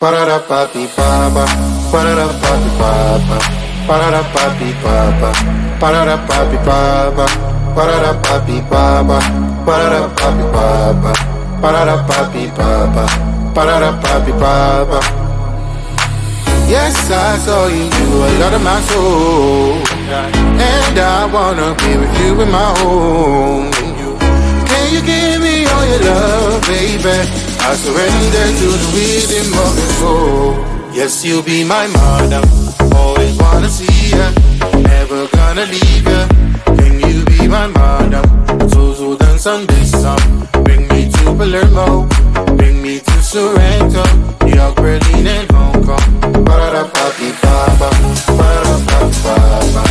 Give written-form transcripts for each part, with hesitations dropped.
Parara papi papa, parara papi papa, parara papi papa, parara papi papa, parara papi papa, parara papi papa, parara papi papa, parara papi papa. Yes, I saw you do a lot of my soul, and I wanna be with you in my home. Can you give me all your love, baby? I surrender to the rhythm of your soul. Yes, you'll be my mother. Always wanna see ya. Never gonna leave ya. Can you be my mother? So dance on this song. Bring me to Palermo. Bring me to Sorrento. New York, Berlin, and Hong Kong. Parada papi papa. Parada papi papa.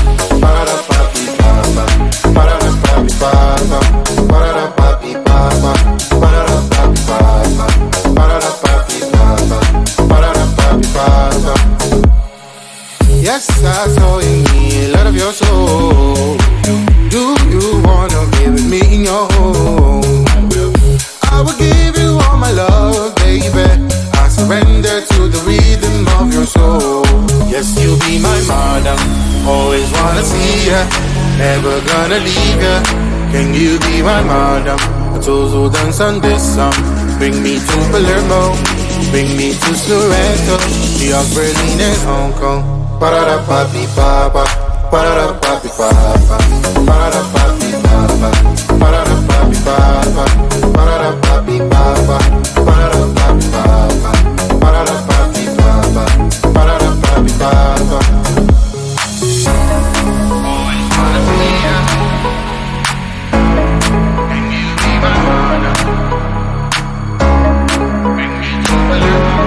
Parada papi papa. Parada papi papa. Parada papi papa. Parada papi papa. Parada papi papa. Parada papi papa. Yes, I saw in me a lot of your soul. Do you wanna be with me in your home? I will give you all my love, baby. I surrender to the rhythm of your soul. Yes, you'll be my madam. Always wanna see ya. Never gonna leave ya. Can you be my madam? Tozo dance on this song. Bring me to Palermo. Bring me to Sorrento. New York, Berlin, and Hong Kong. Parada papi papa. Parada papi papa. Parada papi papa. Parada papi papa. Parada papi papa. Parada papi papa. Parada papi papa. Parada papi papa. Always wanna see ya. Can you be my mother? Bring me to Palermo.